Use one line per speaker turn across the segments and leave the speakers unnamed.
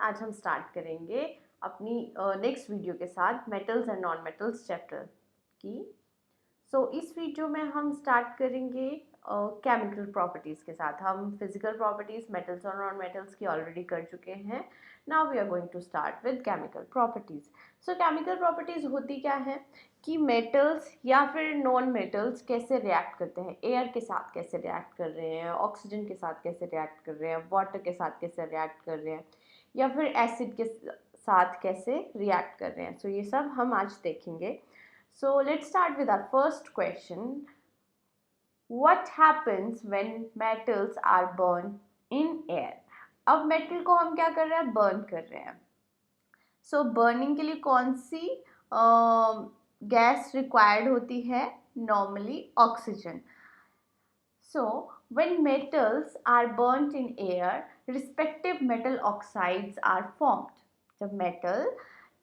आज हम स्टार्ट करेंगे अपनी नेक्स्ट वीडियो के साथ metals and non metals chapter की। इस वीडियो में हम स्टार्ट करेंगे केमिकल प्रॉपर्टीज़ के साथ। हम फिजिकल प्रॉपर्टीज़ मेटल्स और नॉन मेटल्स की ऑलरेडी कर चुके हैं। Now we are going to start with chemical properties. Chemical properties होती क्या है कि मेटल्स या फिर नॉन मेटल्स कैसे रिएक्ट करते हैं, एयर के साथ कैसे रिएक्ट कर रहे हैं, ऑक्सीजन के साथ कैसे रिएक्ट कर रहे हैं, वाटर के साथ कैसे रिएक्ट कर रहे हैं, या फिर एसिड के साथ कैसे रिएक्ट कर रहे हैं। ये सब हम आज देखेंगे। Let's start with our first question. What happens when metals are burned in air? अब मेटल को हम क्या कर रहे हैं, बर्न कर रहे हैं। बर्निंग के लिए कौन सी गैस रिक्वायर्ड होती है? Normally oxygen. When metals are burnt in air, respective metal oxides are formed. जब मेटल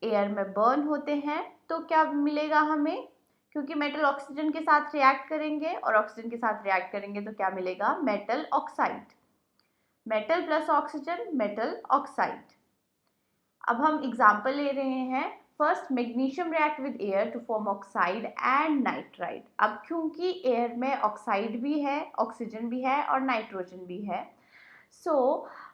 एयर में बर्न होते हैं तो क्या मिलेगा हमें? क्योंकि मेटल ऑक्सीजन के साथ रिएक्ट करेंगे और ऑक्सीजन के साथ रिएक्ट करेंगे तो क्या मिलेगा? Metal oxide. Metal plus oxygen, metal oxide. अब हम एग्जाम्पल ले रहे हैं। First, magnesium react with air to form oxide and nitride. अब क्योंकि एयर में ऑक्साइड भी है, ऑक्सीजन भी है और नाइट्रोजन भी है,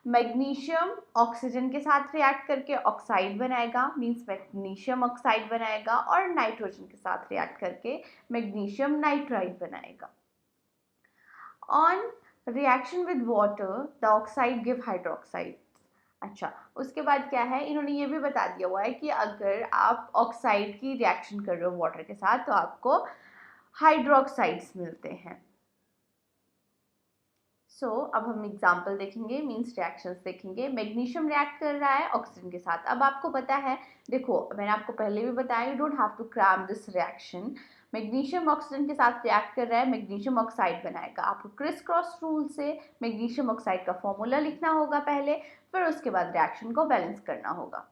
मैग्नीशियम ऑक्सीजन के साथ रिएक्ट करके ऑक्साइड बनाएगा, मींस मैग्नीशियम ऑक्साइड बनाएगा, और नाइट्रोजन के साथ रिएक्ट करके मैग्नीशियम नाइट्राइड बनाएगा। On reaction with water the oxide give hydroxide. अच्छा, उसके बाद क्या है, इन्होंने ये भी बता दिया हुआ है कि अगर आप ऑक्साइड की रिएक्शन कर रहे हो वाटर के साथ तो आपको हाइड्रोक्साइड्स मिलते हैं। अब हम एग्जाम्पल देखेंगे, मींस रिएक्शंस देखेंगे। मैग्नीशियम रिएक्ट कर रहा है ऑक्सीजन के साथ। अब आपको पता है, देखो मैंने आपको पहले भी बताया, you don't have to cram this reaction. Magnesium oxygen के साथ रिएक्ट कर रहा है, मैग्नीशियम ऑक्साइड बनाएगा। आपको क्रिस क्रॉस रूल से मैग्नीशियम ऑक्साइड का फॉर्मूला लिखना होगा पहले, फिर उसके बाद रिएक्शन को बैलेंस करना होगा।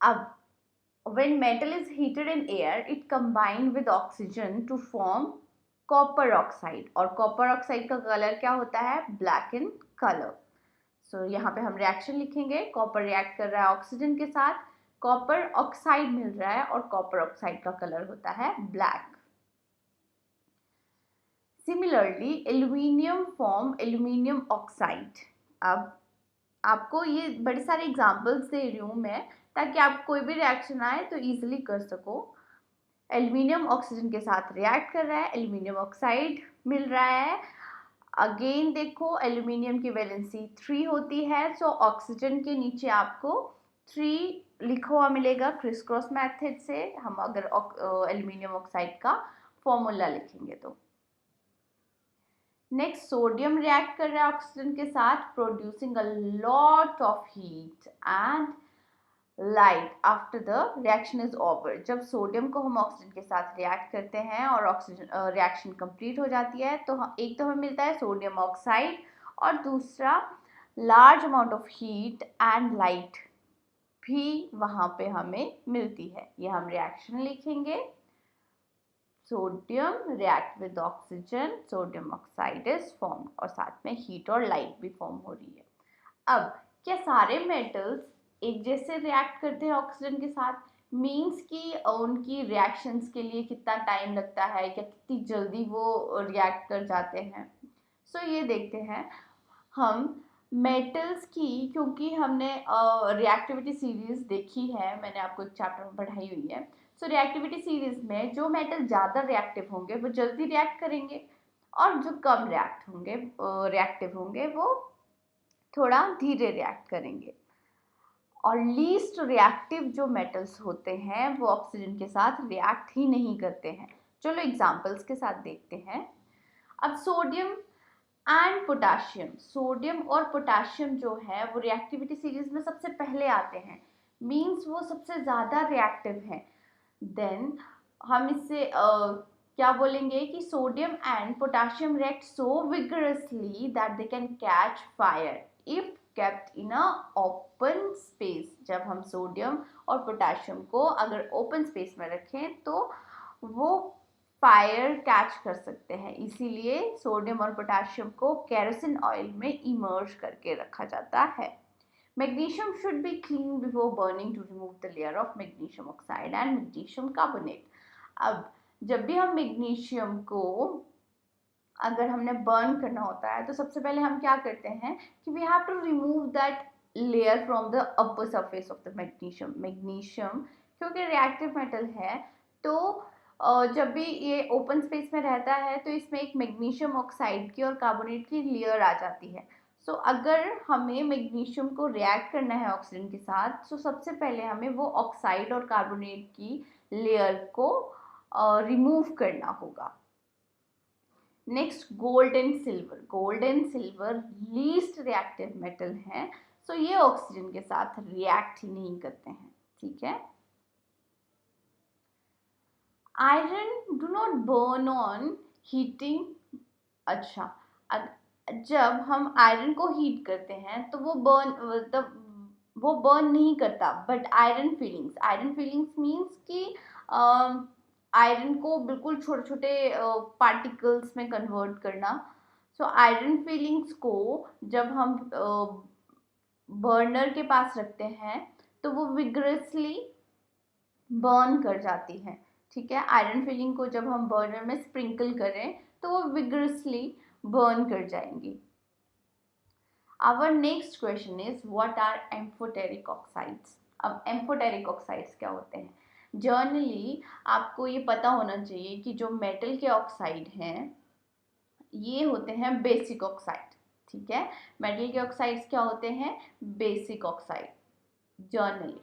अब when metal is heated in air, it combine with oxygen to form copper oxide, और कॉपर ऑक्साइड का कलर क्या होता है? Black in colour. यहाँ पे हम रिएक्शन लिखेंगे। कॉपर रिएक्ट कर रहा है ऑक्सीजन के साथ, कॉपर ऑक्साइड मिल रहा है और कॉपर ऑक्साइड का कलर होता है black. Similarly aluminium form aluminium oxide. अब आपको ये बड़े सारे एग्जांपल्स दे रही हूँ मैं, ताकि आप कोई भी रिएक्शन आए तो इजीली कर सको। एल्यूमिनियम ऑक्सीजन के साथ रिएक्ट कर रहा है, एल्यूमिनियम ऑक्साइड मिल रहा है। अगेन देखो, एल्यूमिनियम की वैलेंसी 3 होती है, ऑक्सीजन के नीचे आपको 3 लिखा हुआ मिलेगा क्रिस क्रॉस मेथड से। हम अगर एल्यूमिनियम ऑक्साइड का फॉर्मूला लिखेंगे तो नेक्स्ट, सोडियम रिएक्ट कर रहा है ऑक्सीजन के साथ, producing a lot of heat and light after the reaction is over. जब सोडियम को हम ऑक्सीजन के साथ रिएक्ट करते हैं और ऑक्सीजन रिएक्शन कंप्लीट हो जाती है तो एक तो हमें मिलता है सोडियम ऑक्साइड, और दूसरा large amount of heat and light भी वहाँ पे हमें मिलती है। ये हम रिएक्शन लिखेंगे। Sodium react with oxygen, sodium oxide is form, और साथ में हीट और लाइट भी फॉर्म हो रही है। अब क्या सारे मेटल्स एक जैसे रिएक्ट करते हैं ऑक्सीजन के साथ? मींस कि उनकी रिएक्शंस के लिए कितना टाइम लगता है, क्या कितनी जल्दी वो रिएक्ट कर जाते हैं? ये देखते हैं हम मेटल्स की, क्योंकि हमने रिएक्टिविटी सीरीज देखी है, मैंने आपको एक चैप्टर में पढ़ाई हुई है। रिएक्टिविटी सीरीज में जो मेटल ज़्यादा रिएक्टिव होंगे वो जल्दी रिएक्ट करेंगे, और जो कम रिएक्टिव होंगे वो थोड़ा धीरे रिएक्ट करेंगे। और लीस्ट रिएक्टिव जो मेटल्स होते हैं वो ऑक्सीजन के साथ रिएक्ट ही नहीं करते हैं। चलो एग्जांपल्स के साथ देखते हैं। अब सोडियम एंड पोटाशियम, सोडियम और पोटाशियम जो है वो रिएक्टिविटी सीरीज में सबसे पहले आते हैं, मींस वो सबसे ज़्यादा रिएक्टिव हैं। देन हम इससे क्या बोलेंगे कि sodium and potassium react so vigorously that they can catch fire if kept in a open space. जब हम सोडियम और पोटाशियम को अगर ओपन स्पेस में रखें तो वो फायर कैच कर सकते हैं, इसीलिए सोडियम और पोटेशियम को केरोसिन ऑयल में इमर्ज करके रखा जाता है। Magnesium should be clean before burning to remove the layer of magnesium oxide and magnesium carbonate. अब जब भी हम मैग्नीशियम को अगर हमने बर्न करना होता है तो सबसे पहले हम क्या करते हैं कि we have to remove that layer from the upper surface of the magnesium क्योंकि रिएक्टिव मेटल है, तो जब भी ये ओपन स्पेस में रहता है तो इसमें एक मैग्नीशियम ऑक्साइड की और कार्बोनेट की लेयर आ जाती है। सो अगर हमें मैग्नीशियम को रिएक्ट करना है ऑक्सीजन के साथ तो सबसे पहले हमें वो ऑक्साइड और कार्बोनेट की लेयर को रिमूव करना होगा। Next gold and silver. Gold and silver least reactive metal हैं, सो ये ऑक्सीजन के साथ रिएक्ट ही नहीं करते हैं, ठीक है। Iron do not burn on heating. अच्छा, जब हम आयरन को हीट करते हैं तो वो बर्न नहीं करता, बट आयरन फीलिंग्स मीन्स कि आयरन को बिल्कुल छोटे छोटे पार्टिकल्स में कन्वर्ट करना। सो आयरन फीलिंग्स को जब हम बर्नर के पास रखते हैं तो वो विग्रसली बर्न कर जाती है, ठीक है। आयरन फीलिंग को जब हम बर्नर में स्प्रिंकल करें तो वो विग्रसली बर्न कर जाएंगी। Our next question is what are amphoteric oxides? अब एम्फोटेरिक ऑक्साइड्स क्या होते हैं? जर्नली आपको ये पता होना चाहिए कि जो मेटल के ऑक्साइड हैं ये होते हैं बेसिक ऑक्साइड, ठीक है। मेटल के ऑक्साइड्स क्या होते हैं? Basic oxide generally.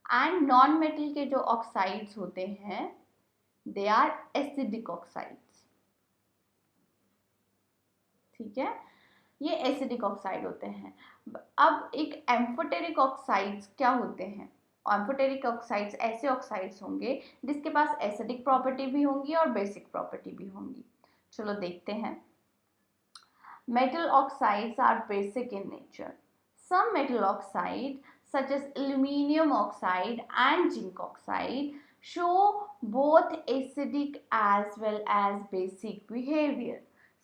And non metal के जो ऑक्साइड्स होते हैं दे आर एसिडिक ऑक्साइड्स, ठीक है। ये एसिडिक ऑक्साइड होते हैं। अब एक एम्फोटेरिक ऑक्साइड्स क्या होते हैं? एम्फोटेरिक ऑक्साइड्स ऐसे ऑक्साइड्स होंगे जिसके पास एसिडिक प्रॉपर्टी भी होंगी और बेसिक प्रॉपर्टी भी होंगी। चलो देखते हैं। Metal oxides are basic in nature. Some metal oxide such as aluminum oxide and zinc oxide show both acidic as well as basic behavior.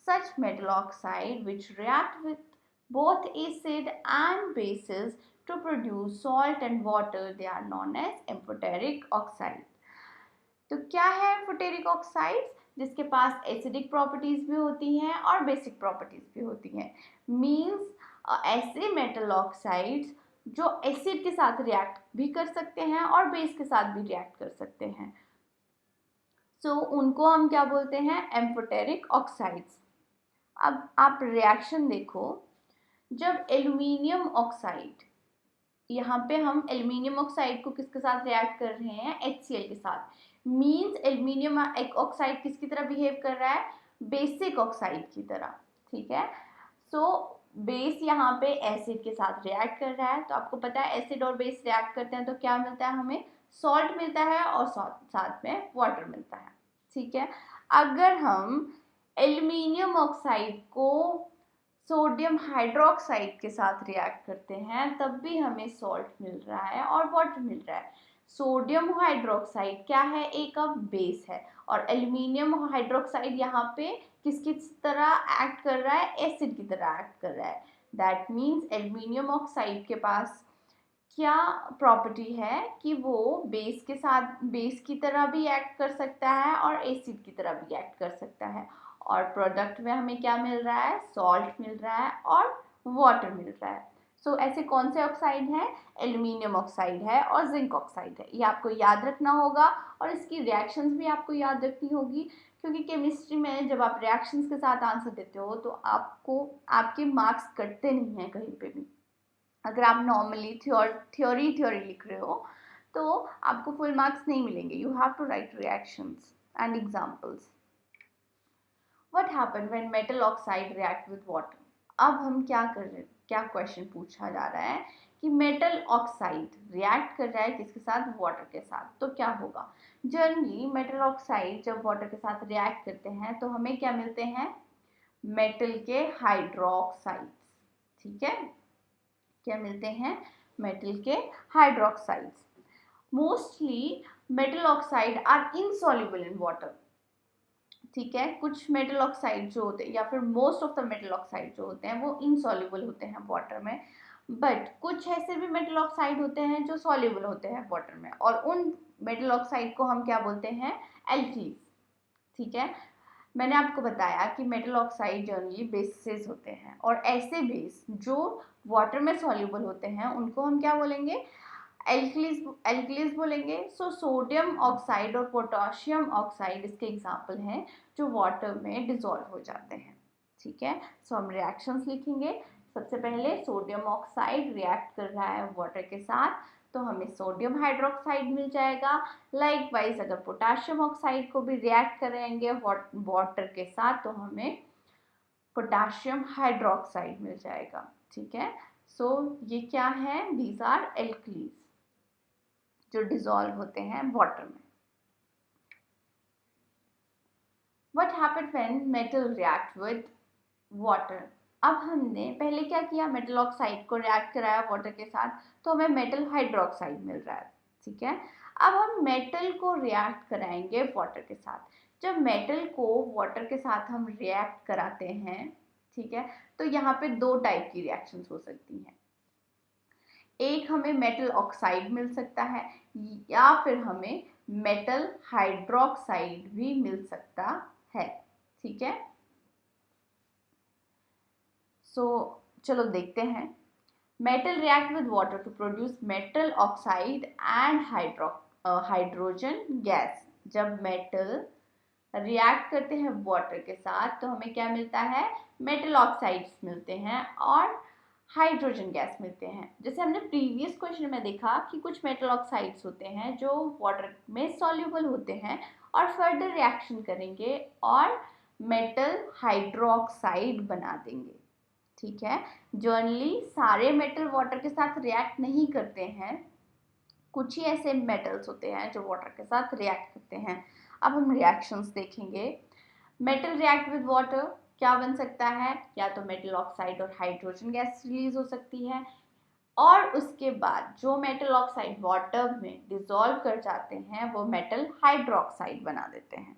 Such metal oxide which react with both acid and bases to produce salt and water, they are known as amphoteric oxide. तो क्या है amphoteric oxides? जिसके पास acidic properties भी होती हैं और basic properties भी होती हैं। मींस ऐसे मेटल ऑक्साइड्स जो एसिड के साथ रिएक्ट भी कर सकते हैं और बेस के साथ भी रिएक्ट कर सकते हैं, सो उनको हम क्या बोलते हैं? Amphoteric oxides. अब आप रिएक्शन देखो। जब एल्यूमिनियम ऑक्साइड, यहाँ पे हम एल्यूमिनियम ऑक्साइड को किसके साथ रिएक्ट कर रहे हैं? HCl के साथ। मींस एल्यूमिनियम ऑक्साइड किसकी तरह बिहेव कर रहा है? बेसिक ऑक्साइड की तरह, ठीक है। सो बेस यहाँ पे एसिड के साथ रिएक्ट कर रहा है, तो आपको पता है एसिड और बेस रिएक्ट करते हैं तो क्या मिलता है? हमें सॉल्ट मिलता है और साथ में वाटर मिलता है, ठीक है। अगर हम एल्यूमिनियम ऑक्साइड को सोडियम हाइड्रोक्साइड के साथ रिएक्ट करते हैं तब भी हमें सॉल्ट मिल रहा है और वाटर मिल रहा है। सोडियम हाइड्रोक्साइड क्या है? एक बेस है, और एल्यूमिनियम हाइड्रोक्साइड यहाँ पे किसकी तरह एक्ट कर रहा है? एसिड की तरह एक्ट कर रहा है। दैट मीन्स एल्यूमिनियम ऑक्साइड के पास क्या प्रॉपर्टी है कि वो बेस के साथ, बेस की तरह भी एक्ट कर सकता है और एसिड की तरह भी एक्ट कर सकता है, और प्रोडक्ट में हमें क्या मिल रहा है? सॉल्ट मिल रहा है और वाटर मिल रहा है। सो ऐसे कौन से ऑक्साइड हैं? एल्यूमिनियम ऑक्साइड है और जिंक ऑक्साइड है। ये आपको याद रखना होगा और इसकी रिएक्शंस भी आपको याद रखनी होगी, क्योंकि केमिस्ट्री में जब आप रिएक्शंस के साथ आंसर देते हो तो आपको आपके मार्क्स कटते नहीं हैं कहीं पे भी। अगर आप नॉर्मली थ्योरी लिख रहे हो तो आपको फुल मार्क्स नहीं मिलेंगे। You have to write reactions and examples. What happened when metal oxide react with water? अब हम क्या कर रहे हैं? क्या क्वेश्चन पूछा जा रहा है कि मेटल ऑक्साइड रिएक्ट कर रहा है किसके साथ? वाटर के साथ, तो क्या होगा? जनरली मेटल ऑक्साइड जब वाटर के साथ रिएक्ट करते हैं तो हमें क्या मिलते हैं? मेटल के हाइड्रोक्साइड्स, ठीक है। क्या मिलते हैं? मेटल के hydroxides. Mostly metal oxide are insoluble in water. ठीक है, कुछ मेटल ऑक्साइड जो होते हैं या फिर most of the metal oxide जो होते हैं वो इनसॉल्युबल होते हैं वाटर में, बट कुछ ऐसे भी मेटल ऑक्साइड होते हैं जो सॉल्युबल होते हैं वाटर में, और उन मेटल ऑक्साइड को हम क्या बोलते हैं, एल्कीज। ठीक है, मैंने आपको बताया कि मेटल ऑक्साइड जनरली बेसेस होते हैं, और ऐसे बेस जो वाटर में सॉल्युबल होते हैं उनको हम क्या बोलेंगे, एल्कलीज बोलेंगे। सो सोडियम ऑक्साइड और पोटाशियम ऑक्साइड इसके एग्जाम्पल हैं जो वाटर में डिसॉल्व हो जाते हैं। ठीक है, सो हम रिएक्शंस लिखेंगे। सबसे पहले सोडियम ऑक्साइड रिएक्ट कर रहा है वाटर के साथ, तो हमें सोडियम हाइड्रोक्साइड मिल जाएगा। लाइकवाइज अगर पोटाशियम ऑक्साइड को भी रिएक्ट करेंगे वाटर के साथ तो हमें पोटाशियम हाइड्रोक्साइड मिल जाएगा। ठीक है, सो ये क्या है, दीज आर एल्कलीज जो डिसॉल्व होते हैं वाटर में। What happened when metal react with water? अब हमने पहले क्या किया, मेटल ऑक्साइड को रिएक्ट कराया वाटर के साथ, तो हमें मेटल हाइड्रोक्साइड मिल रहा है। ठीक है, अब हम मेटल को रिएक्ट कराएंगे वाटर के साथ। जब मेटल को वाटर के साथ हम रिएक्ट कराते हैं, ठीक है, तो यहाँ पे दो टाइप की रिएक्शंस हो सकती हैं। एक हमें मेटल ऑक्साइड मिल सकता है, या फिर हमें मेटल हाइड्रोक्साइड भी मिल सकता है। ठीक है, सो चलो देखते हैं। Metal react with water to produce metal oxide and hydrogen gas. जब मेटल रिएक्ट करते हैं वाटर के साथ तो हमें क्या मिलता है, मेटल ऑक्साइड्स मिलते हैं और हाइड्रोजन गैस मिलते हैं। जैसे हमने प्रीवियस क्वेश्चन में देखा कि कुछ मेटल ऑक्साइड्स होते हैं जो वाटर में सॉल्युबल होते हैं और फर्दर रिएक्शन करेंगे और मेटल हाइड्रोक्साइड बना देंगे। ठीक है, जनरली सारे मेटल वाटर के साथ रिएक्ट नहीं करते हैं, कुछ ही ऐसे मेटल्स होते हैं जो वाटर के साथ रिएक्ट करते हैं। अब हम रिएक्शंस देखेंगे। मेटल रिएक्ट विद वाटर क्या बन सकता है, या तो मेटल ऑक्साइड और हाइड्रोजन गैस रिलीज हो सकती है, और उसके बाद जो मेटल ऑक्साइड वाटर में डिसॉल्व कर जाते हैं वो मेटल हाइड्रोक्साइड बना देते हैं।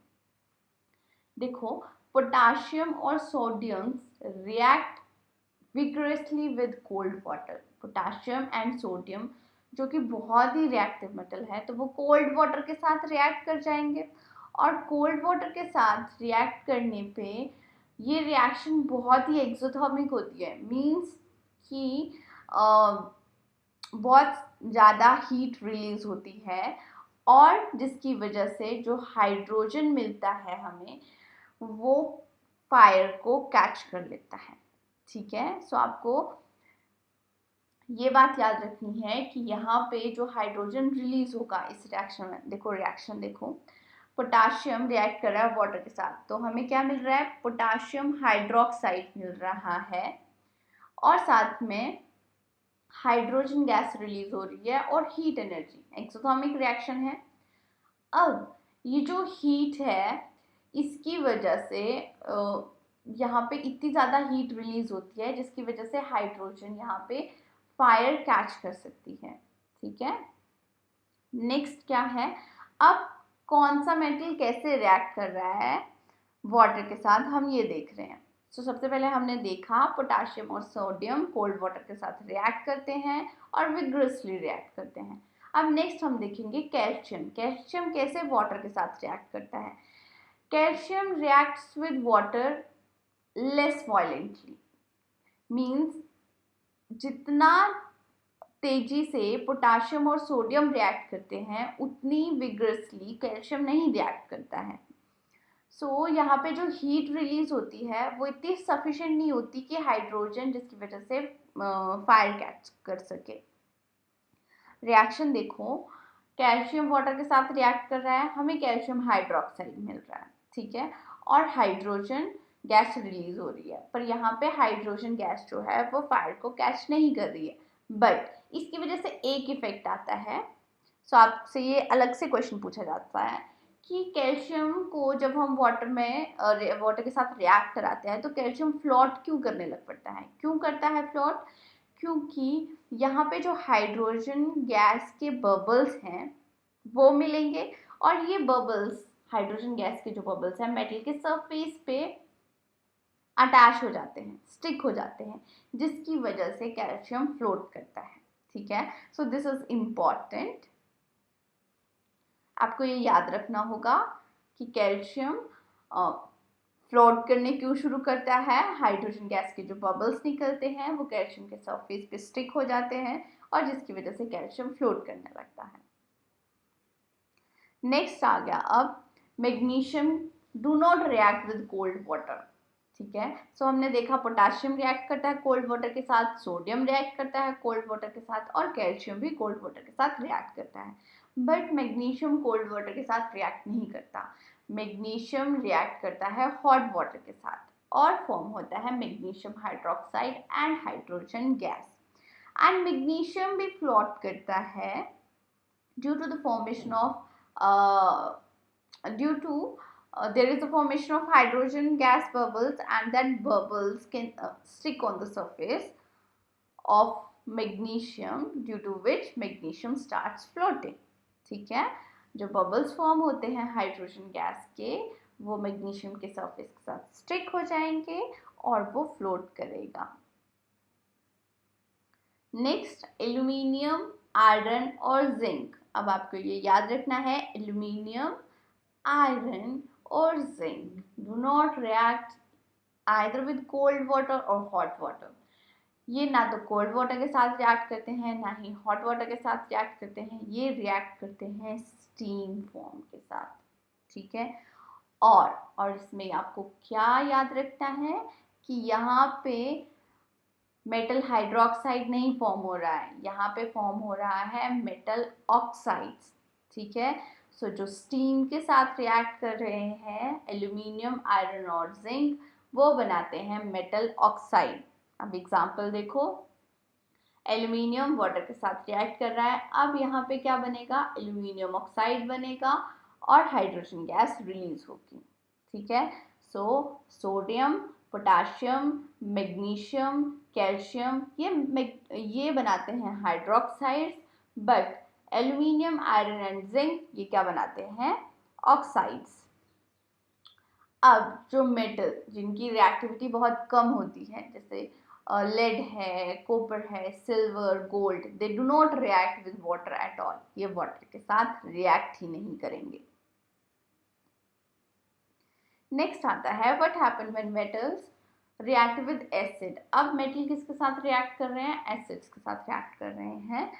देखो, पोटाशियम और sodium react विग्रेसली with cold water. Potassium and sodium जो कि बहुत ही रिएक्टिव मेटल है, तो वो कोल्ड वाटर के साथ रिएक्ट कर जाएंगे, और कोल्ड वाटर के साथ रिएक्ट करने पे ये रिएक्शन बहुत ही एक्सोथर्मिक होती है। मींस कि बहुत ज़्यादा हीट रिलीज होती है, और जिसकी वजह से जो हाइड्रोजन मिलता है हमें वो फायर को कैच कर लेता है। ठीक है, सो आपको ये बात याद रखनी है कि यहाँ पे जो हाइड्रोजन रिलीज होगा इस रिएक्शन में, देखो रिएक्शन देखो, पोटाशियम रिएक्ट कर रहा है वाटर के साथ, तो हमें क्या मिल रहा है, पोटाशियम हाइड्रोक्साइड मिल रहा है, और साथ में हाइड्रोजन गैस रिलीज हो रही है और हीट एनर्जी, एक्सोथर्मिक रिएक्शन है। अब ये जो हीट है इसकी वजह से यहाँ पे इतनी ज़्यादा हीट रिलीज होती है जिसकी वजह से हाइड्रोजन यहाँ पे फायर कैच कर सकती है। ठीक है, नेक्स्ट क्या है, अब कौन सा मेटल कैसे रिएक्ट कर रहा है वाटर के साथ हम ये देख रहे हैं। तो सबसे पहले हमने देखा पोटाशियम और सोडियम कोल्ड वाटर के साथ रिएक्ट करते हैं और विग्रसली रिएक्ट करते हैं। अब नेक्स्ट हम देखेंगे कैल्शियम। कैल्शियम कैसे वाटर के साथ रिएक्ट करता है। Calcium reacts with water less violently, means जितना तेजी से पोटाशियम और सोडियम रिएक्ट करते हैं उतनी विग्रसली कैल्शियम नहीं रिएक्ट करता है। सो यहाँ पे जो हीट रिलीज होती है वो इतनी सफिशिएंट नहीं होती कि हाइड्रोजन जिसकी वजह से फायर कैच कर सके। रिएक्शन देखो, कैल्शियम वाटर के साथ रिएक्ट कर रहा है, हमें कैल्शियम हाइड्रोक्साइड मिल रहा है। ठीक है, और हाइड्रोजन गैस रिलीज हो रही है, पर यहाँ पे हाइड्रोजन गैस जो है वो फायर को कैच नहीं कर रही है, बट इसकी वजह से एक इफेक्ट आता है। सो आपसे ये अलग से क्वेश्चन पूछा जाता है कि कैल्शियम को जब हम वाटर के साथ रिएक्ट कराते हैं तो कैल्शियम फ्लोट क्यों करने लग पड़ता है, क्यों करता है फ्लोट, क्योंकि यहाँ पे जो हाइड्रोजन गैस के बबल्स हैं वो मिलेंगे, और ये बबल्स, हाइड्रोजन गैस के जो बबल्स हैं, मेटल के सरफेस पे अटैच हो जाते हैं, स्टिक हो जाते हैं, जिसकी वजह से कैल्शियम फ्लोट करता है। ठीक है, सो दिस इज इम्पॉर्टेंट, आपको ये याद रखना होगा कि कैल्शियम फ्लोट करने क्यों शुरू करता है। हाइड्रोजन गैस के जो बबल्स निकलते हैं वो कैल्शियम के सरफेस पे स्टिक हो जाते हैं, और जिसकी वजह से कैल्शियम फ्लोट करने लगता है। नेक्स्ट आ गया अब magnesium do not react with cold water. ठीक है, सो हमने देखा पोटाशियम रिएक्ट करता है कोल्ड वाटर के साथ, सोडियम रिएक्ट करता है कोल्ड वाटर के साथ, और कैल्शियम भी कोल्ड वाटर के साथ रिएक्ट करता है। बट मैग्नीशियम कोल्ड वाटर के साथ रिएक्ट नहीं करता। मैग्नीशियम रिएक्ट करता है हॉट वाटर के साथ, और फॉर्म होता है magnesium hydroxide and hydrogen gas. And magnesium भी फ्लोट करता है due to the formation of due to there is a formation of hydrogen gas bubbles, and that bubbles can stick on the surface of magnesium, due to which magnesium starts floating। ठीक है, जो bubbles form होते हैं hydrogen gas के, वो magnesium के surface के साथ स्टिक हो जाएंगे और वो फ्लोट करेगा। नेक्स्ट एल्यूमिनियम, आयरन और जिंक। अब आपको ये याद रखना है, aluminium, iron or zinc do not react either with cold water or hot water। ये ना तो कोल्ड वाटर के साथ रिएक्ट करते हैं, ना ही हॉट वाटर के साथ रिएक्ट करते हैं, ये रिएक्ट करते हैं स्टीम फॉर्म के साथ। ठीक है, और इसमें आपको क्या याद रखना है कि यहाँ पे मेटल हाइड्रोक्साइड नहीं फॉर्म हो रहा है, यहाँ पे फॉर्म हो रहा है मेटल ऑक्साइड्स। ठीक है, सो जो स्टीम के साथ रिएक्ट कर रहे हैं एल्यूमिनियम, आयरन और जिंक, वो बनाते हैं मेटल ऑक्साइड। अब एग्जांपल देखो, एल्यूमिनियम वाटर के साथ रिएक्ट कर रहा है, अब यहाँ पे क्या बनेगा, एल्यूमिनियम ऑक्साइड बनेगा और हाइड्रोजन गैस रिलीज होगी। ठीक है, so sodium, potassium, magnesium, calcium, ये बनाते हैं hydroxides, but aluminium, iron and zinc ये क्या बनाते हैं, ऑक्साइड्स। अब जो मेटल जिनकी रिएक्टिविटी बहुत कम होती है, जैसे लेड है, कॉपर है, silver, gold, they do not react with water at all, ये वाटर के साथ रिएक्ट ही नहीं करेंगे। नेक्स्ट आता है what happen when metals react with acid. अब मेटल किसके साथ रिएक्ट कर रहे हैं, एसिड्स के साथ रिएक्ट कर रहे हैं।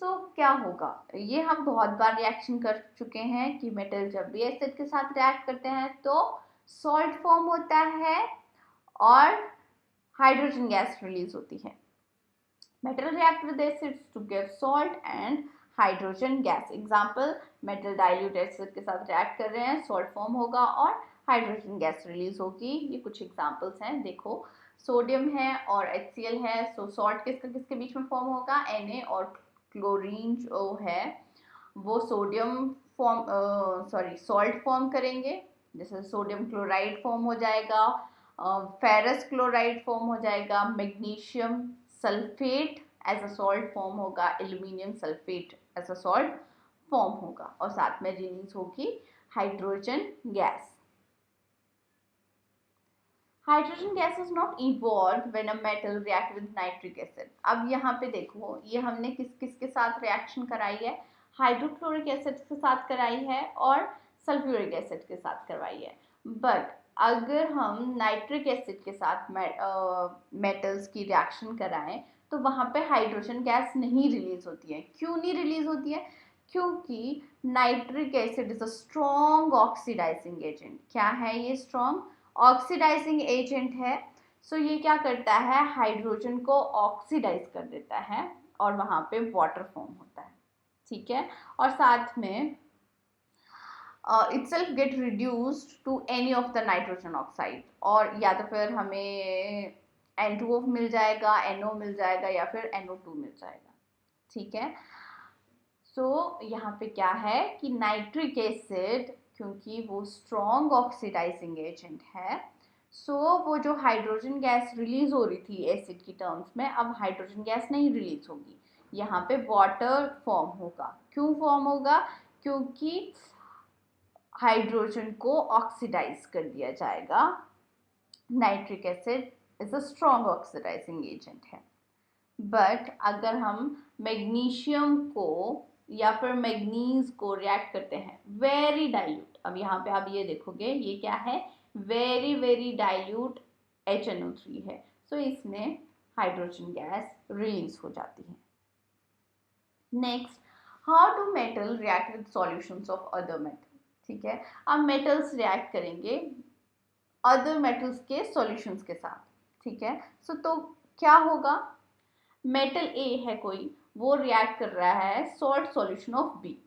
सो क्या होगा, ये हम बहुत बार रिएक्शन कर चुके हैं कि मेटल जब भी एसिड के साथ रिएक्ट करते हैं तो सॉल्ट फॉर्म होता है और हाइड्रोजन गैस रिलीज होती है। Metal react with acids to give salt and hydrogen gas. Example, metal dilute acid के साथ रिएक्ट कर रहे हैं, सॉल्ट फॉर्म होगा और हाइड्रोजन गैस रिलीज होगी। ये कुछ एग्जाम्पल्स हैं, देखो सोडियम है और HCl है, सो सॉल्ट किसके बीच में फॉर्म होगा, Na, और क्लोरीन जो है वो सोडियम फॉर्म सॉल्ट फॉर्म करेंगे, जैसे सोडियम क्लोराइड फॉर्म हो जाएगा, फेरस क्लोराइड फॉर्म हो जाएगा, magnesium sulphate as a salt form होगा, aluminium sulphate as a salt form होगा, और साथ में रिलीज होगी hydrogen gas. Hydrogen gas is not evolve when a metal react with nitric acid. अब यहाँ पे देखो, ये हमने किस के साथ रिएक्शन कराई है, हाइड्रोक्लोरिक एसिड के साथ कराई है और सल्फ्यूरिक एसिड के साथ करवाई है। बट अगर हम नाइट्रिक एसिड के साथ मेटल्स की रिएक्शन कराएं तो वहाँ पे हाइड्रोजन गैस नहीं रिलीज होती है। क्यों नहीं रिलीज होती है, क्योंकि nitric acid is a strong oxidising agent. क्या है ये, स्ट्रॉन्ग ऑक्सीडाइजिंग एजेंट है। सो ये क्या करता है, हाइड्रोजन को ऑक्सीडाइज कर देता है और वहाँ पे वाटर फॉर्म होता है। ठीक है, और साथ में itself get reduced to any of the nitrogen oxide, और या तो फिर हमें N2O मिल जाएगा, NO मिल जाएगा, या फिर NO2 मिल जाएगा। ठीक है, सो यहाँ पे क्या है कि नाइट्रिक एसिड, क्योंकि वो स्ट्रॉन्ग ऑक्सीडाइजिंग एजेंट है, सो वो जो हाइड्रोजन गैस रिलीज हो रही थी एसिड की टर्म्स में, अब हाइड्रोजन गैस नहीं रिलीज होगी, यहाँ पे वाटर फॉर्म होगा। क्यों फॉर्म होगा, क्योंकि हाइड्रोजन को ऑक्सीडाइज कर दिया जाएगा। Nitric acid is a strong oxidising agent है। बट अगर हम मैग्नीशियम को या फिर मैग्नीज को रिएक्ट करते हैं वेरी डाइल्यूट, अब यहाँ पे आप ये देखोगे ये क्या है, वेरी वेरी डाइल्यूट HNO3 है, सो इसमें हाइड्रोजन गैस रिलीज हो जाती है। Next, how do metal react with solutions of other metal. ठीक है, अब मेटल्स रिएक्ट करेंगे अदर मेटल्स के सॉल्यूशंस के साथ। ठीक है, सो तो क्या होगा, मेटल ए है कोई, वो रिएक्ट कर रहा है सॉल्ट सॉल्यूशन ऑफ बी।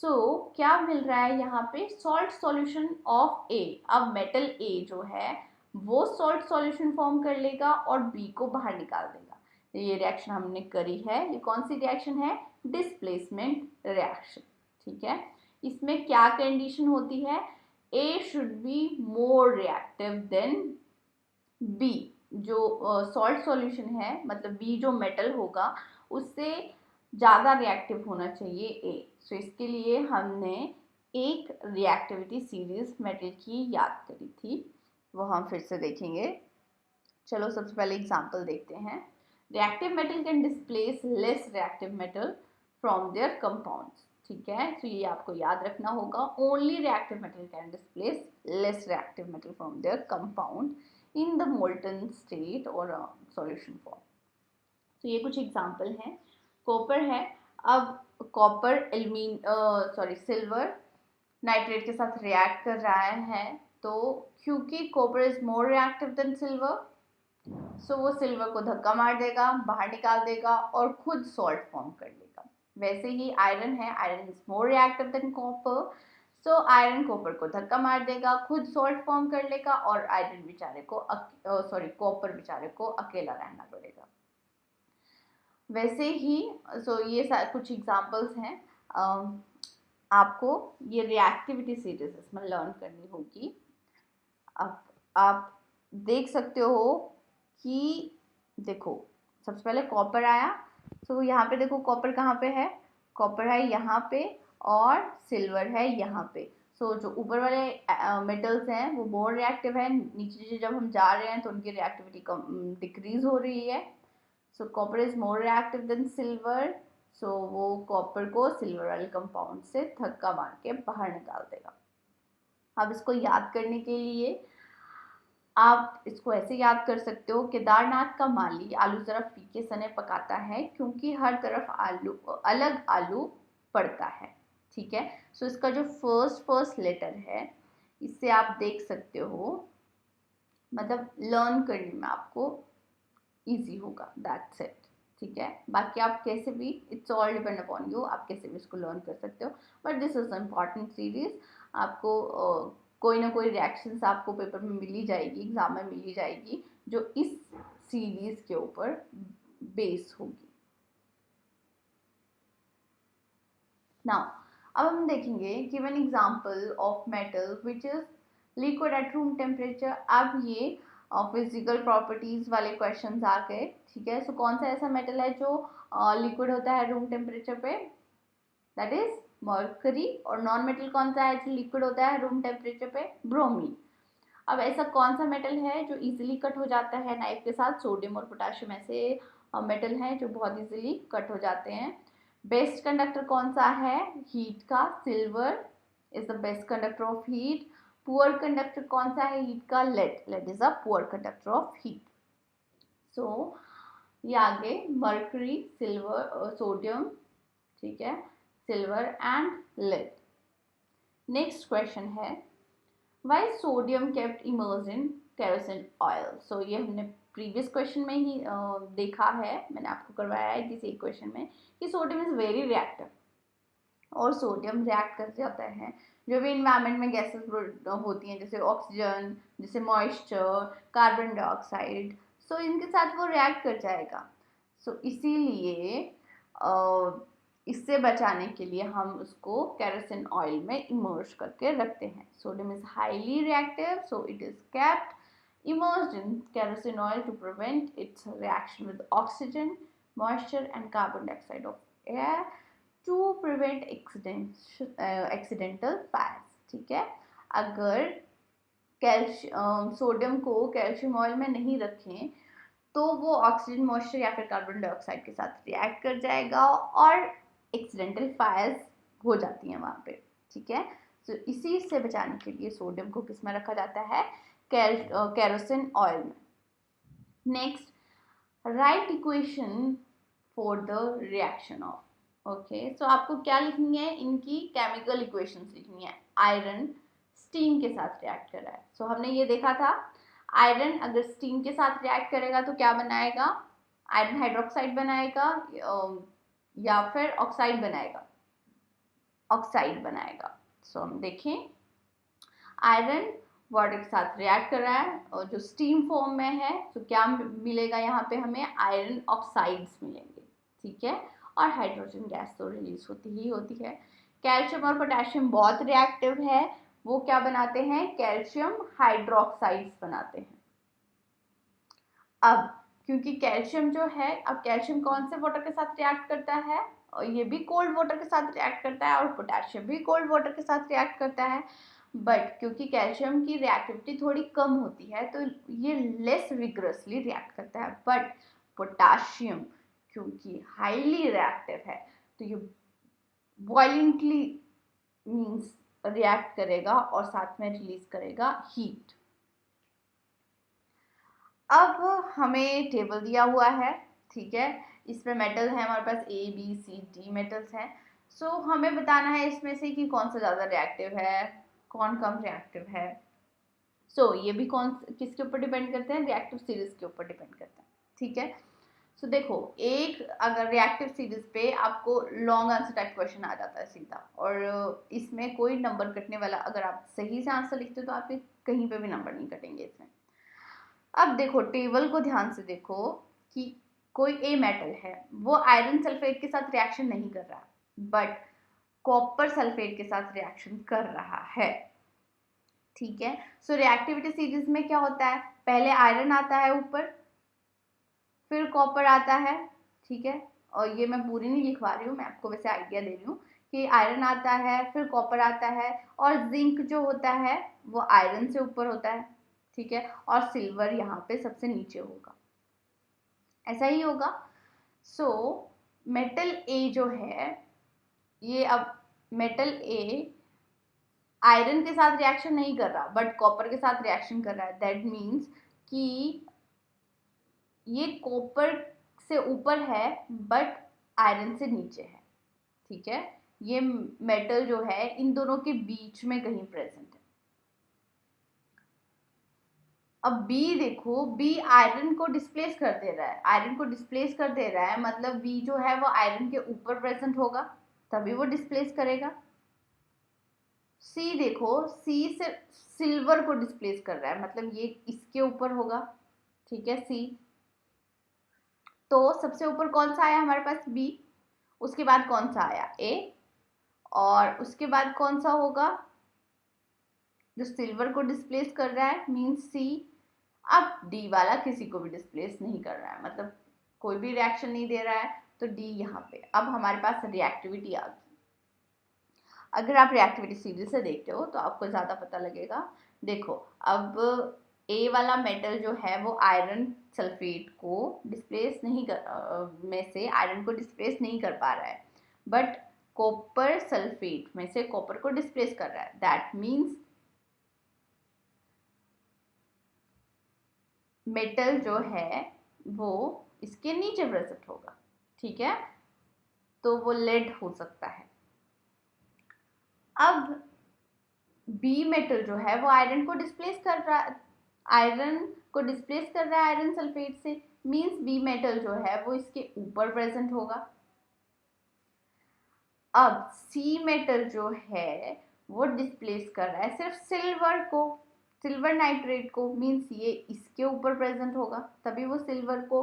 सो क्या मिल रहा है यहाँ पे, सॉल्ट सॉल्यूशन ऑफ ए। अब मेटल ए जो है वो सॉल्ट सॉल्यूशन फॉर्म कर लेगा और बी को बाहर निकाल देगा। ये रिएक्शन हमने करी है, ये कौन सी रिएक्शन है, डिस्प्लेसमेंट रिएक्शन। ठीक है, इसमें क्या कंडीशन होती है, A should be more reactive than B. जो सॉल्ट सॉल्यूशन है, मतलब बी जो मेटल होगा उससे ज़्यादा रिएक्टिव होना चाहिए ए। सो इसके लिए हमने एक रिएक्टिविटी सीरीज मेटल की याद करी थी, वो हम फिर से देखेंगे। चलो सबसे पहले एग्जांपल देखते हैं। Reactive metal can displace less reactive metal from there compounds. ठीक है, तो ये आपको याद रखना होगा, only reactive metal can displace less reactive metal from there compound in the molten state और सॉल्यूशन फॉर्म। तो ये कुछ एग्जांपल हैं। कॉपर है, अब कॉपर सिल्वर नाइट्रेट के साथ रिएक्ट कर रहा है, तो क्योंकि copper is more reactive than silver, so वो सिल्वर को धक्का मार देगा, बाहर निकाल देगा और खुद सॉल्ट फॉर्म कर लेगा। वैसे ही आयरन है, iron is more reactive than copper, so iron copper को धक्का मार देगा, खुद सॉल्ट फॉर्म कर लेगा और आयरन बेचारे को कॉपर बेचारे को अकेला रहना पड़ेगा। वैसे ही ये कुछ एग्जांपल्स हैं, आपको ये रिएक्टिविटी सीरीज इसमें लर्न करनी होगी। अब आप देख सकते हो कि देखो सबसे पहले कॉपर आया, तो यहाँ पे देखो कॉपर कहाँ पे है, कॉपर है यहाँ पे और सिल्वर है यहाँ पे। सो जो ऊपर वाले मेटल्स हैं वो मोर रिएक्टिव है, नीचे जब हम जा रहे हैं तो उनकी रिएक्टिविटी डिक्रीज हो रही है। So copper is more reactive than silver, so वो कॉपर को सिल्वर वाले कंपाउंड से धक्का मार के बाहर निकाल देगा। अब इसको याद करने के लिए आप इसको ऐसे याद कर सकते हो, केदारनाथ का माली आलू जरा फीके सने पकाता है क्योंकि हर तरफ अलग आलू पड़ता है। ठीक है, सो इसका जो फर्स्ट लेटर है इससे आप देख सकते हो, मतलब लर्न करने में आपको इजी होगा, दैट्स इट। ठीक है, बाकी आप कैसे भी, it's all depend upon you, आप कैसे भी इसको लर्न कर सकते हो, but this is important series. आपको कोई ना कोई रिएक्शंस आपको पेपर में मिल ही जाएगी, एग्जाम में मिल ही जाएगी, जो इस सीरीज के ऊपर बेस होगी। नाउ अब हम देखेंगे given example of metal which is liquid at room temperature. अब ये फिजिकल प्रॉपर्टीज वाले क्वेश्चंस आ गए। ठीक है, सो कौन सा ऐसा मेटल है जो लिक्विड होता है रूम टेम्परेचर पे, दैट इज मर्करी। और नॉन मेटल कौन सा है जो लिक्विड होता है रूम टेम्परेचर पे, ब्रोमीन। अब ऐसा कौन सा मेटल है जो इजीली कट हो जाता है नाइफ के साथ, सोडियम और पोटेशियम ऐसे मेटल हैं जो बहुत इजीली कट हो जाते हैं। बेस्ट कंडक्टर कौन सा है, हीट का, silver is the best conductor of heat. Poor conductor कौन सा है हीट का, lead, lead is a poor conductor of heat. So ये आगे मर्करी, सिल्वर, सोडियम, ठीक है, silver and lead. Next question है, why sodium kept immersed in kerosene oil. So ये हमने प्रीवियस क्वेश्चन में ही देखा है, मैंने आपको करवाया है किसी एक क्वेश्चन में कि सोडियम इज वेरी रिएक्टिव, और सोडियम रिएक्ट कर जाता है जो भी इन्वायरमेंट में गैसेस होती हैं, जैसे ऑक्सीजन, जैसे मॉइस्चर, कार्बन डाइऑक्साइड, सो इनके साथ वो रिएक्ट कर जाएगा। सो इसीलिए इससे बचाने के लिए हम उसको केरोसिन ऑयल में इमर्ज करके रखते हैं। Sodium is highly reactive, so it is kept immersed in kerosene oil to prevent its reaction with oxygen, moisture and carbon dioxide of air. To prevent accidental fires, ठीक है। अगर sodium को calcium oil में नहीं रखें तो वो oxygen moisture या फिर कार्बन डाइऑक्साइड के साथ रिएक्ट कर जाएगा और एक्सीडेंटल फायर्स हो जाती हैं वहाँ पे, ठीक है। तो इसी से बचाने के लिए सोडियम को किस में रखा जाता है, केरोसिन ऑयल में। Next, write equation for the reaction of, okay. So आपको क्या लिखनी है, इनकी केमिकल इक्वेशंस लिखनी है। आयरन स्टीम के साथ रिएक्ट कर रहा है, सो हमने ये देखा था आयरन अगर स्टीम के साथ रिएक्ट करेगा तो क्या बनाएगा, आयरन हाइड्रोक्साइड बनाएगा या फिर ऑक्साइड बनाएगा, ऑक्साइड बनाएगा। सो हम देखें, आयरन वाटर के साथ रिएक्ट कर रहा है और जो स्टीम फॉर्म में है तो क्या मिलेगा यहाँ पे, हमें आयरन ऑक्साइड्स मिलेंगे, ठीक है। और हाइड्रोजन गैस तो रिलीज होती ही होती है। कैल्शियम और पोटेशियम बहुत रिएक्टिव है, वो क्या बनाते हैं, कैल्शियम हाइड्रोक्साइड्स बनाते हैं। अब क्योंकि कैल्शियम जो है, अब कैल्शियम कौन से वाटर के साथ रिएक्ट करता है, और ये भी कोल्ड वाटर के साथ रिएक्ट करता है और पोटेशियम भी कोल्ड वाटर के साथ रिएक्ट करता है। बट क्योंकि कैल्शियम की रिएक्टिविटी थोड़ी कम होती है तो ये लेस विग्रसली रिएक्ट करता है। बट पोटेशियम क्योंकि हाईली रिएक्टिव है तो ये वायलेंटली मींस रिएक्ट करेगा और साथ में रिलीज करेगा हीट। अब हमें टेबल दिया हुआ है, ठीक है। इसमें मेटल है हमारे पास A B C D metals हैं। सो हमें बताना है इसमें से कि कौन सा ज़्यादा रिएक्टिव है, कौन कम रिएक्टिव है। सो ये भी कौन किसके ऊपर डिपेंड करते हैं, रिएक्टिव सीरीज के ऊपर डिपेंड करते हैं, ठीक है। सो देखो, एक अगर रिएक्टिव सीरीज पे आपको लॉन्ग आंसर टाइप क्वेश्चन आ जाता है सीधा, और इसमें कोई नंबर कटने वाला, अगर आप सही से आंसर लिखते हो तो आपके कहीं पे भी नंबर नहीं कटेंगे इसमें। अब देखो टेबल को ध्यान से देखो कि कोई ए मेटल है, वो आयरन सल्फेट के साथ रिएक्शन नहीं कर रहा, बट कॉपर सल्फेट के साथ रिएक्शन कर रहा है, ठीक है। सो रिएक्टिविटी सीरीज में क्या होता है, पहले आयरन आता है ऊपर, फिर कॉपर आता है, ठीक है। और ये मैं पूरी नहीं लिखवा रही हूँ, मैं आपको वैसे आइडिया दे रही हूँ कि आयरन आता है, फिर कॉपर आता है, और जिंक जो होता है वो आयरन से ऊपर होता है, ठीक है। और सिल्वर यहाँ पे सबसे नीचे होगा, ऐसा ही होगा। सो मेटल ए जो है, ये अब मेटल ए आयरन के साथ रिएक्शन नहीं कर रहा बट कॉपर के साथ रिएक्शन कर रहा है। दैट मीन्स कि ये कॉपर से ऊपर है बट आयरन से नीचे है, ठीक है। ये मेटल जो है इन दोनों के बीच में कहीं प्रेजेंट है। अब बी देखो, बी आयरन को डिस्प्लेस कर दे रहा है, आयरन को डिस्प्लेस कर दे रहा है, मतलब बी जो है वो आयरन के ऊपर प्रेजेंट होगा तभी वो डिस्प्लेस करेगा। सी देखो, सी से सिल्वर को डिस्प्लेस कर रहा है, मतलब ये इसके ऊपर होगा, ठीक है, सी। तो सबसे ऊपर कौन सा आया हमारे पास, बी। उसके बाद कौन सा आया, ए। और उसके बाद कौन सा होगा, जो सिल्वर को डिस्प्लेस कर रहा है, मींस सी। अब डी वाला किसी को भी डिस्प्लेस नहीं कर रहा है, मतलब कोई भी रिएक्शन नहीं दे रहा है, तो डी यहाँ पे। अब हमारे पास रिएक्टिविटी आ गई। अगर आप रिएक्टिविटी सीरीज से देखते हो तो आपको ज़्यादा पता लगेगा। देखो, अब ए वाला मेटल जो है वो आयरन सल्फेट को डिस्प्लेस नहीं कर में से आयरन को डिस्प्लेस नहीं कर पा रहा है, बट कॉपर सल्फेट में से कॉपर को डिस्प्लेस कर रहा है। दैट मीन्स मेटल जो है वो इसके नीचे प्रेजेंट होगा, ठीक है। तो वो लेड हो सकता है। अब बी मेटल जो है वो आयरन को डिस्प्लेस कर रहा है, आयरन को डिस्प्लेस कर रहा है आयरन सल्फेट से, मींस बी मेटल जो है वो इसके ऊपर प्रेजेंट होगा। अब सी मेटल जो है वो डिस्प्लेस कर रहा है सिर्फ सिल्वर को, सिल्वर नाइट्रेट को, मींस ये इसके ऊपर प्रेजेंट होगा तभी वो सिल्वर को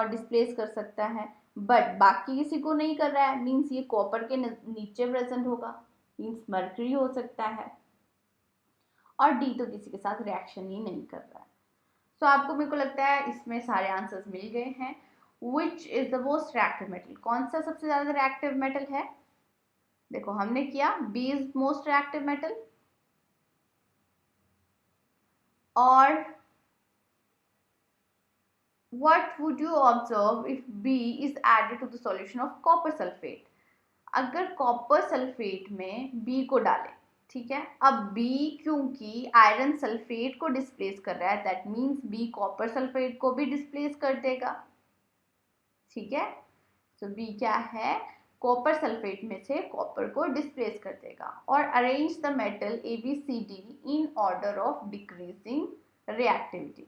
डिस्प्लेस कर सकता है, बट बाकी किसी को नहीं कर रहा है, मींस ये कॉपर के नीचे प्रेजेंट होगा, मींस मर्क्यूरी हो सकता है। और डी तो किसी के साथ रिएक्शन ही नहीं कर रहा है। सो आपको, मेरे को लगता है इसमें सारे आंसर्स मिल गए हैं। Which is the most reactive metal, कौन सा सबसे ज्यादा रिएक्टिव मेटल है, देखो हमने किया B is most reactive metal, और what would you observe if B is added to the solution of copper sulfate? अगर कॉपर सल्फेट में B को डालें, ठीक है, अब B क्योंकि आयरन सल्फेट को डिस्प्लेस कर रहा है, that means B copper sulphate को भी डिस्प्लेस कर देगा, ठीक है। तो B क्या है, कॉपर सल्फेट में से कॉपर को डिस्प्लेस कर देगा। और arrange the metal ABCD in order of decreasing reactivity,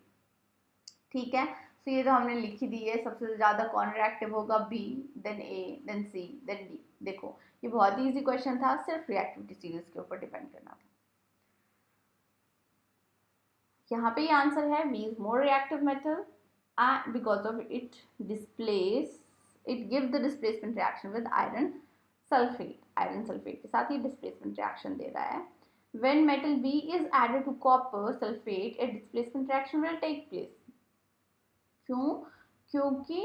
ठीक है। तो ये तो हमने लिखी दी है, सबसे ज्यादा कौन रिएक्टिव होगा, बी, देन ए, देन सी, देन डी। देखो ये बहुत ही इजी क्वेश्चन था, सिर्फ रिएक्टिविटी सीरीज के ऊपर डिपेंड करना था। यहाँ पे ये आंसर है, B is more reactive metal because of it displace, it give the displacement reaction with iron sulphate. Iron sulphate के साथ ये डिस्प्लेसमेंट रिएक्शन दे रहा है। When metal B is added to copper sulfate, a displacement reaction will take place. क्यों, क्योंकि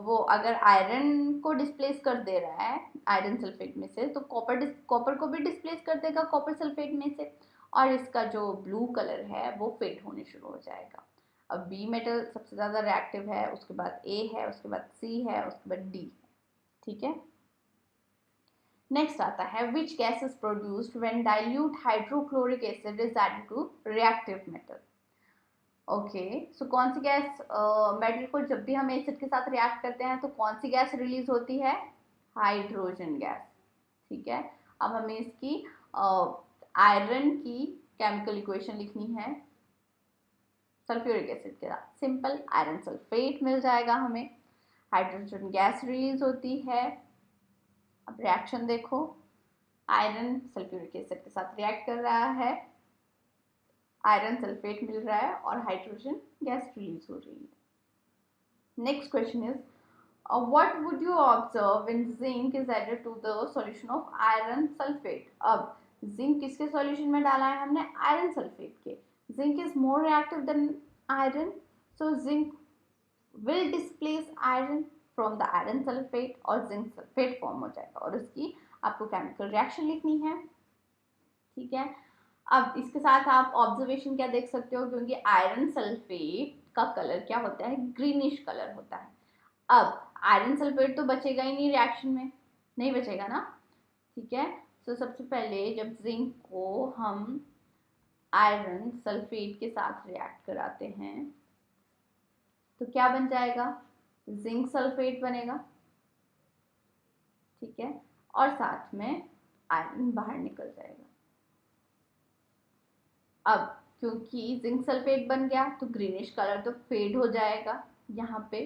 वो अगर iron को डिस्प्लेस कर दे रहा है आयरन सल्फेट में से, तो कॉपर को भी डिस्प्लेस कर देगा कॉपर सल्फेट में से, और इसका जो ब्लू कलर है वो फेड होने शुरू हो जाएगा। अब बी मेटल सबसे ज़्यादा रिएक्टिव है, उसके बाद ए है, उसके बाद सी है, उसके बाद डी, ठीक है। नेक्स्ट आता है which gas is produced when dilute hydrochloric acid is added to reactive metal. Okay, so कौन सी गैस मेटल को जब भी हम एसिड के साथ रिएक्ट करते हैं तो कौन सी गैस रिलीज होती है, हाइड्रोजन गैस, ठीक है। अब हमें इसकी आयरन की केमिकल इक्वेशन लिखनी है सल्फ्यूरिक एसिड के साथ, सिंपल आयरन सल्फेट मिल जाएगा हमें, हाइड्रोजन गैस रिलीज होती है। अब रिएक्शन देखो, आयरन सल्फ्यूरिक एसिड के साथ रिएक्ट कर रहा है, आयरन सल्फेट मिल रहा है और हाइड्रोजन गैस रिलीज हो रही है। Next question is what would you observe when zinc is added to the solution of iron sulphate. अब जिंक किसके सॉल्यूशन में डाला है हमने, आयरन सल्फेट के। Zinc is more reactive than iron, so zinc will displace iron from the iron sulphate और zinc sulphate form हो जाएगा, और उसकी आपको केमिकल रिएक्शन लिखनी है, ठीक है। अब इसके साथ आप ऑब्जर्वेशन क्या देख सकते हो, क्योंकि आयरन सल्फेट का कलर क्या होता है, ग्रीनिश कलर होता है। अब आयरन सल्फेट तो बचेगा ही नहीं रिएक्शन में, नहीं बचेगा ना, ठीक है। तो सबसे पहले जब जिंक को हम आयरन सल्फेट के साथ रिएक्ट कराते हैं तो क्या बन जाएगा, जिंक सल्फेट बनेगा, ठीक है, और साथ में आयरन बाहर निकल जाएगा। अब क्योंकि जिंक सल्फेट बन गया तो ग्रीनिश कलर तो फेड हो जाएगा यहाँ पे,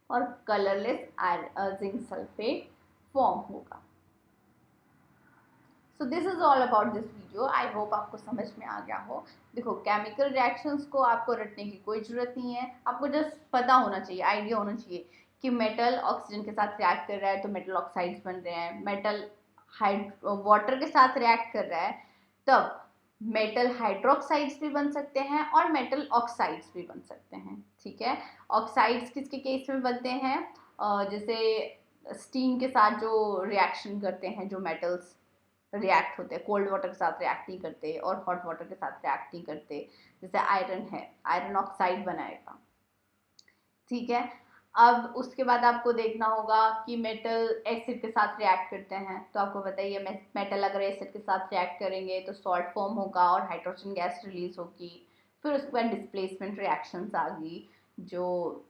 और कलरलेस जिंक सल्फेट फॉर्म होगा। So this is all about this video, I hope आपको समझ में आ गया हो। देखो केमिकल रिएक्शंस को आपको रटने की कोई ज़रूरत नहीं है, आपको जस्ट पता होना चाहिए, आइडिया होना चाहिए कि मेटल ऑक्सीजन के साथ रिएक्ट कर रहा है तो मेटल ऑक्साइड्स बन रहे हैं, मेटल वाटर के साथ रिएक्ट कर रहा है तब मेटल हाइड्रोक्साइड्स भी बन सकते हैं और मेटल ऑक्साइड्स भी बन सकते हैं, ठीक है। ऑक्साइड्स किसके केस में बनते हैं, जैसे स्टीम के साथ जो रिएक्शन करते हैं, जो मेटल्स रिएक्ट होते हैं, कोल्ड वाटर के साथ रिएक्ट नहीं करते और हॉट वाटर के साथ रिएक्ट नहीं करते, जैसे आयरन है, आयरन ऑक्साइड बनाएगा, ठीक है। अब उसके बाद आपको देखना होगा कि मेटल एसिड के साथ रिएक्ट करते हैं, तो आपको बताइए मेटल अगर एसिड के साथ रिएक्ट करेंगे तो सॉल्ट फॉर्म होगा और हाइड्रोजन गैस रिलीज होगी। फिर उसके बाद डिस्प्लेसमेंट रिएक्शंस आ गई, जो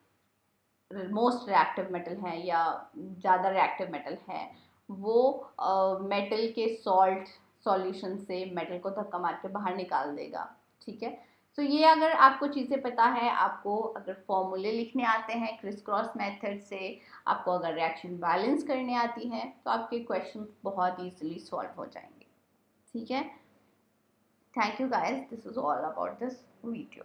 मोस्ट रिएक्टिव मेटल हैं या ज़्यादा रिएक्टिव मेटल हैं वो मेटल के सॉल्ट सॉल्यूशन से मेटल को धक्का मार के बाहर निकाल देगा, ठीक है। तो ये अगर आपको चीज़ें पता है, आपको अगर फॉर्मूले लिखने आते हैं क्रिस क्रॉस मेथड से, आपको अगर रिएक्शन बैलेंस करने आती हैं तो आपके क्वेश्चन बहुत ईजिली सॉल्व हो जाएंगे, ठीक है। Thank you guys, this is all about this video.